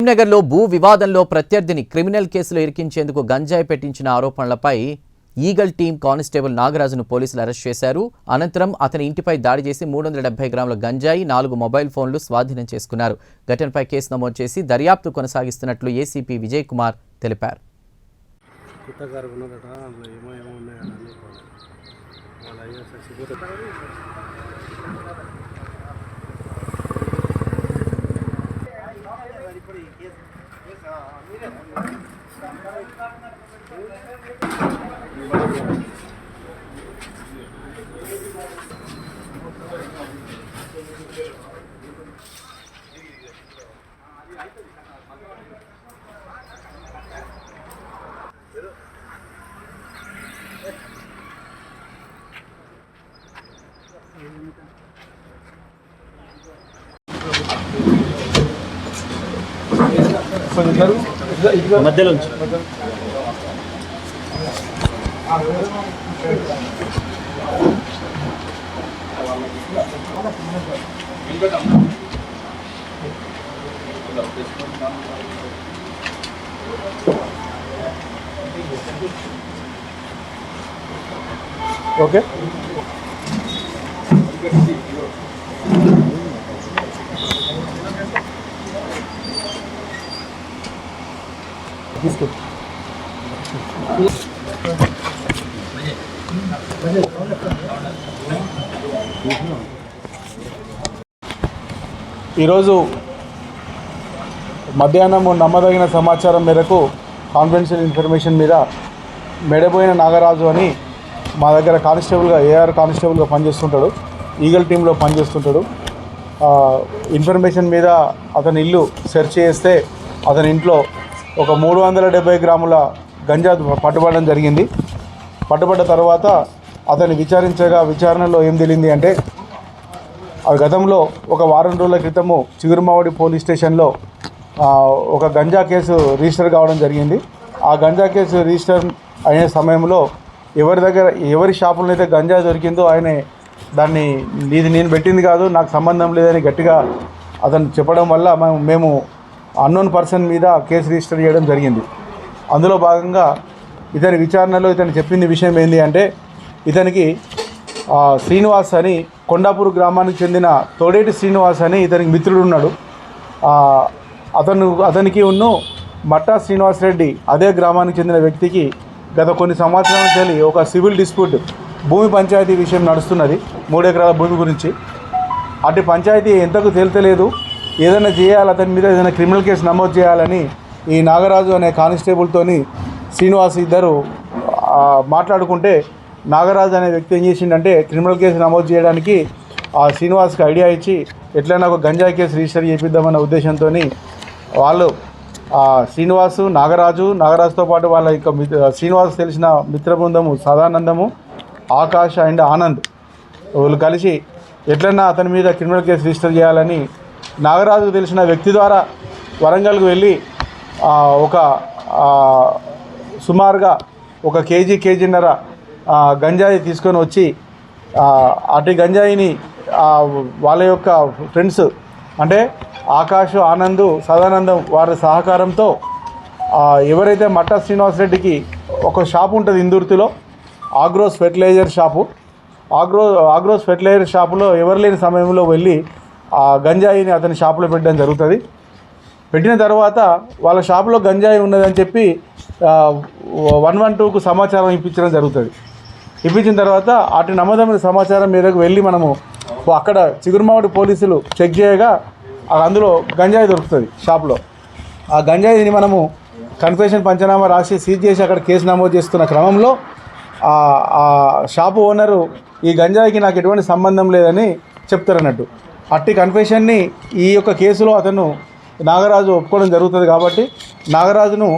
కరీంనగర్లో భూ వివాదంలో ప్రత్యర్థిని క్రిమినల్ కేసులో ఇరికించేందుకు గంజాయి పెట్టించిన ఆరోపణలపై ఈగల్ టీం కానిస్టేబుల్ నాగరాజును పోలీసులు అరెస్ట్ చేశారు. అనంతరం అతని ఇంటిపై దాడి చేసి 370 గ్రాముల గంజాయి, 4 మొబైల్ ఫోన్లు స్వాధీనం చేసుకున్నారు. ఘటనపై కేసు నమోదు చేసి దర్యాప్తు కొనసాగిస్తున్నట్లు ఏసీపీ విజయ్ కుమార్ తెలిపారు. మధ్యలో ఓకే తీసుకో. ఈరోజు మధ్యాహ్నం నమ్మదగిన సమాచారం మేరకు కాన్ఫిడెన్షియల్ ఇన్ఫర్మేషన్ మీద మెడబోయిన నాగరాజు అని మా దగ్గర కానిస్టేబుల్గా ఏఆర్ కానిస్టేబుల్గా పనిచేస్తుంటాడు, ఈగల్ టీంలో పనిచేస్తుంటాడు. ఇన్ఫర్మేషన్ మీద అతని ఇల్లు సెర్చ్ చేస్తే అతని ఇంట్లో ఒక 370 గ్రాముల గంజా పట్టుబడడం జరిగింది. పట్టుబడ్డ తర్వాత అతన్ని విచారణలో ఏం తెలియంది అంటే గతంలో ఒక వారం రోజుల క్రితము చిగురుమావడి పోలీస్ స్టేషన్లో ఒక గంజా కేసు రిజిస్టర్ కావడం జరిగింది. ఆ గంజా కేసు రిజిస్టర్ అయిన సమయంలో ఎవరి షాపులో అయితే గంజా దొరికిందో ఆయన దాన్ని ఇది నేను పెట్టింది కాదు, నాకు సంబంధం లేదని గట్టిగా అతను చెప్పడం వల్ల మేము అన్నోన్ పర్సన్ మీద కేసు రిజిస్టర్ చేయడం జరిగింది. అందులో భాగంగా ఇతని విచారణలో ఇతను చెప్పింది విషయం ఏంటి అంటే ఇతనికి శ్రీనివాస్ అని కొండాపూర్ గ్రామానికి చెందిన తోడేటి శ్రీనివాస్ అని ఇతనికి మిత్రుడు ఉన్నాడు. అతనికి మట్టా శ్రీనివాస్ రెడ్డి అదే గ్రామానికి చెందిన వ్యక్తికి గత కొన్ని సంవత్సరాల నుంచి ఒక సివిల్ డిస్ప్యూట్ భూమి పంచాయతీ విషయం నడుస్తున్నది. 3 ఎకరాల భూమి గురించి. అటు పంచాయతీ ఎంతకు తేల్తలేదు, ఏదైనా చేయాలి, అతని మీద ఏదైనా క్రిమినల్ కేసు నమోదు చేయాలని ఈ నాగరాజు అనే కానిస్టేబుల్తోని శ్రీనివాస్ ఇద్దరు మాట్లాడుకుంటే నాగరాజు అనే వ్యక్తి ఏం చేసిండంటే క్రిమినల్ కేసు నమోదు చేయడానికి ఆ శ్రీనివాస్కి ఐడియా ఇచ్చి ఎట్లయినా ఒక గంజాయి కేసు రిజిస్టర్ చేపిద్దామన్న ఉద్దేశంతో వాళ్ళు శ్రీనివాసు నాగరాజుతో పాటు వాళ్ళ శ్రీనివాస్ తెలిసిన మిత్ర బృందము సదానందము, ఆకాష్ అండ్ ఆనంద్ వాళ్ళు కలిసి ఎట్లన్నా అతని మీద క్రిమినల్ కేసు రిజిస్టర్ చేయాలని నాగరాజుకు తెలిసిన వ్యక్తి ద్వారా వరంగల్కు వెళ్ళి ఒక సుమారుగా 1 కేజీన్నర గంజాయి తీసుకొని వచ్చి అటు గంజాయిని వాళ్ళ యొక్క ఫ్రెండ్స్ అంటే ఆకాష్, ఆనంద్, సదానందం వారి సహకారంతో ఎవరైతే మట్టా శ్రీనివాస్ రెడ్డికి ఒక షాపు ఉంటుంది ఇందుర్తిలో, Agros fertiliser shop. Agros fertiliser షాపులో ఎవరు లేని సమయంలో వెళ్ళి ఆ గంజాయిని అతని షాపులో పెట్టడం జరుగుతుంది. పెట్టిన తర్వాత వాళ్ళ షాపులో గంజాయి ఉన్నదని చెప్పి 112కు సమాచారం ఇప్పించడం జరుగుతుంది. ఇప్పించిన తర్వాత అటు నమ్మదమైన సమాచారం మేరకు వెళ్ళి మనము అక్కడ చిగురుమావడి పోలీసులు చెక్ చేయగా అందులో గంజాయి దొరుకుతుంది షాప్లో. ఆ గంజాయిని మనము కన్ఫెషన్ పంచనామా రాసి సీజ్ చేసి అక్కడ కేసు నమోదు చేస్తున్న క్రమంలో ఆ షాపు ఓనరు ఈ గంజాయికి నాకు ఎటువంటి సంబంధం లేదని చెప్తారన్నట్టు. అట్టి కన్ఫెషన్ని ఈ యొక్క కేసులో అతను నాగరాజు ఒప్పుకోవడం జరుగుతుంది. కాబట్టి నాగరాజును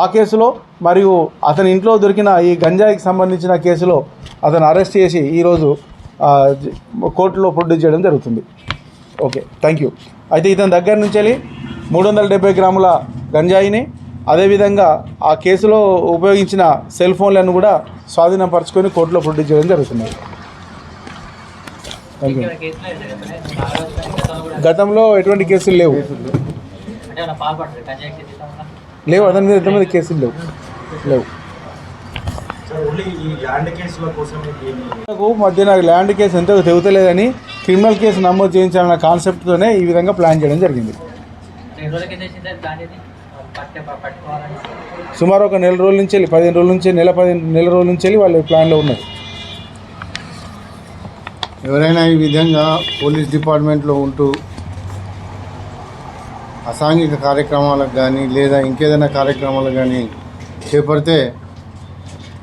ఆ కేసులో మరియు అతని ఇంట్లో దొరికిన ఈ గంజాయికి సంబంధించిన కేసులో అతను అరెస్ట్ చేసి ఈరోజు కోర్టులో ప్రొడ్యూస్ చేయడం జరుగుతుంది. Okay, thank you. అయితే ఇతని దగ్గర నుంచి 370 గ్రాముల గంజాయిని అదేవిధంగా ఆ కేసులో ఉపయోగించిన సెల్ ఫోన్లను కూడా స్వాధీనం పరుచుకొని కోర్టులో ప్రొడ్యూస్ చేయడం జరుగుతుంది. గతంలో ఎటువంటి కేసులు లేవు. లేవు, అతని మీద ఎంతమంది కేసులు లేవు. మధ్య నాకు ల్యాండ్ కేసు ఎంతో తెగుతలేదని క్రిమినల్ కేసు నమోదు చేయించాలన్న కాన్సెప్ట్తోనే ఈ విధంగా ప్లాన్ చేయడం జరిగింది. సుమారు ఒక నెల రోజుల నుంచి 15 రోజుల నుంచి నెల రోజుల నుంచి వాళ్ళ ప్లాన్లో ఉన్నారు. ఎవరైనా ఈ విధంగా పోలీస్ డిపార్ట్మెంట్లో ఉంటూ అసాంఘిక కార్యక్రమాలకు కానీ లేదా ఇంకేదైనా కార్యక్రమాలకు కానీ చేపడితే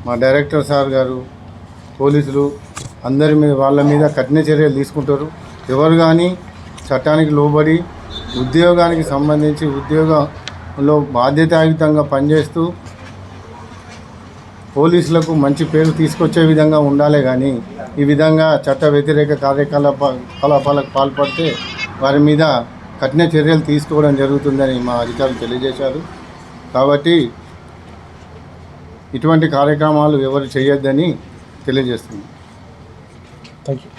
మా డైరెక్టర్ సార్ గారు పోలీసులు అందరి మీద వాళ్ళ మీద కఠిన చర్యలు తీసుకుంటారు. ఎవరు కానీ చట్టానికి లోబడి ఉద్యోగానికి సంబంధించి ఉద్యోగంలో బాధ్యతాయుతంగా పనిచేస్తూ పోలీసులకు మంచి పేరు తీసుకొచ్చే విధంగా ఉండాలి. కానీ ఈ విధంగా చట్ట వ్యతిరేక కార్యకలాపాలకు పాల్పడితే వారి మీద కఠిన చర్యలు తీసుకోవడం జరుగుతుందని మా అధికారులు తెలియజేశారు. కాబట్టి ఇటువంటి కార్యక్రమాలు ఎవరు చేయొద్దని తెలియజేస్తుంది. Thank you.